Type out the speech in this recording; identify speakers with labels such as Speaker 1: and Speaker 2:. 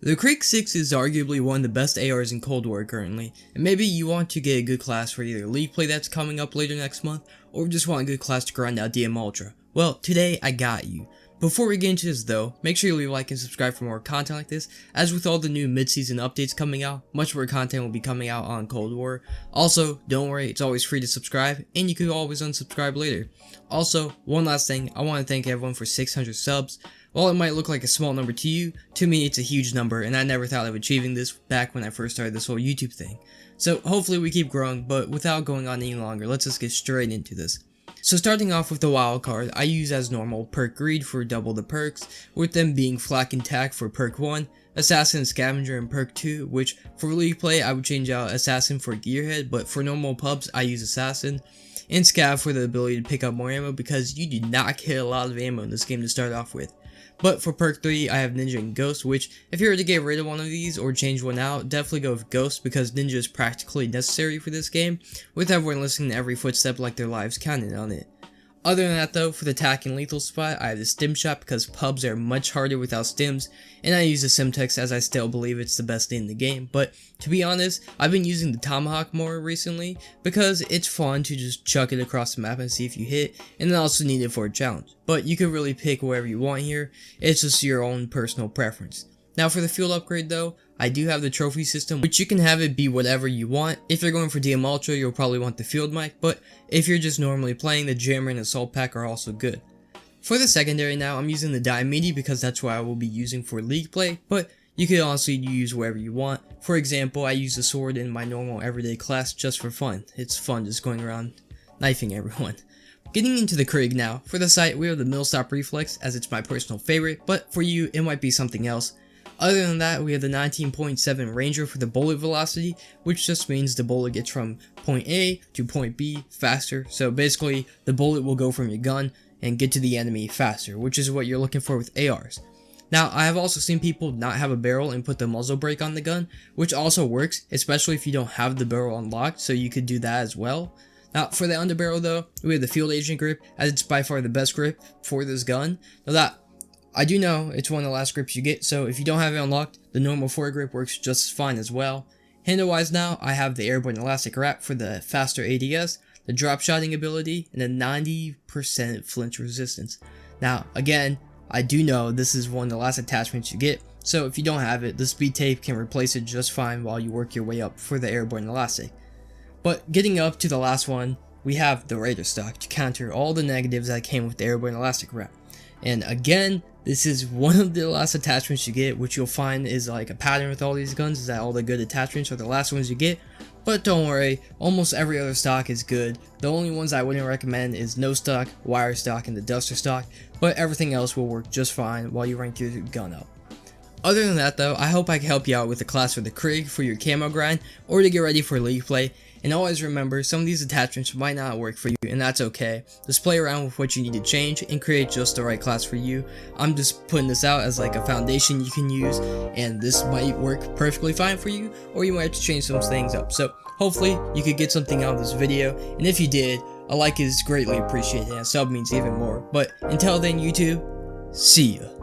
Speaker 1: The Krig 6 is arguably one of the best ARs in Cold War currently, and maybe you want to get a good class for either League play that's coming up later next month, or just want a good class to grind out DM Ultra. Well, today I got you. Before we get into this though, make sure you leave a like and subscribe for more content like this, as with all the new mid-season updates coming out, much more content will be coming out on Cold War. Also, don't worry, it's always free to subscribe, and you can always unsubscribe later. Also, one last thing, I want to thank everyone for 600 subs. While it might look like a small number to you, to me it's a huge number, and I never thought of achieving this back when I first started this whole YouTube thing. So hopefully we keep growing, but without going on any longer, let's just get straight into this. So starting off with the wild card, I use as normal perk greed for double the perks, with them being flak and tack for perk 1, assassin and scavenger in perk 2, which for League play I would change out assassin for gearhead, but for normal pubs I use assassin, and scav for the ability to pick up more ammo because you do not get a lot of ammo in this game to start off with. But for perk 3, I have Ninja and Ghost, which if you were to get rid of one of these or change one out, definitely go with Ghost because Ninja is practically necessary for this game, with everyone listening to every footstep like their lives counted on it. Other than that though, for the attack and lethal spot, I have the stim shot because pubs are much harder without stims, and I use the Simtex as I still believe it's the best thing in the game. But to be honest, I've been using the tomahawk more recently because it's fun to just chuck it across the map and see if you hit, and then also need it for a challenge. But you can really pick whatever you want here, it's just your own personal preference. Now for the field upgrade though, I do have the trophy system, which you can have it be whatever you want. If you're going for DM Ultra, you'll probably want the field mic, but if you're just normally playing, the jammer and assault pack are also good. For the secondary now, I'm using the Diamidi because that's what I will be using for League play, but you can honestly use whatever you want. For example, I use the sword in my normal everyday class just for fun. It's fun just going around knifing everyone. Getting into the Krig now, for the site we have the Millstop Reflex as it's my personal favorite, but for you it might be something else. Other than that, we have the 19.7 Ranger for the bullet velocity, which just means the bullet gets from point A to point B faster. So basically, the bullet will go from your gun and get to the enemy faster, which is what you're looking for with ARs. Now, I have also seen people not have a barrel and put the muzzle brake on the gun, which also works, especially if you don't have the barrel unlocked, so you could do that as well. Now, for the underbarrel though, we have the Field Agent grip, as it's by far the best grip for this gun. Now that I do know it's one of the last grips you get, so if you don't have it unlocked, the normal foregrip works just fine as well. Handle wise now, I have the airborne elastic wrap for the faster ADS, the drop shotting ability, and a 90% flinch resistance. Now again, I do know this is one of the last attachments you get, so if you don't have it, the speed tape can replace it just fine while you work your way up for the airborne elastic. But getting up to the last one, we have the Raider stock to counter all the negatives that came with the airborne elastic wrap. And again, this is one of the last attachments you get, which you'll find is like a pattern with all these guns, is that all the good attachments are the last ones you get. But don't worry, almost every other stock is good. The only ones I wouldn't recommend is no stock, wire stock, and the duster stock, but everything else will work just fine while you rank your gun up. Other than that though, I hope I can help you out with a class for the Krig for your camo grind, or to get ready for League play. And always remember, some of these attachments might not work for you, and that's okay. Just play around with what you need to change and create just the right class for you. I'm just putting this out as like a foundation you can use, and this might work perfectly fine for you, or you might have to change some things up. So hopefully you could get something out of this video, and if you did, a like is greatly appreciated and a sub means even more. But until then YouTube, see ya.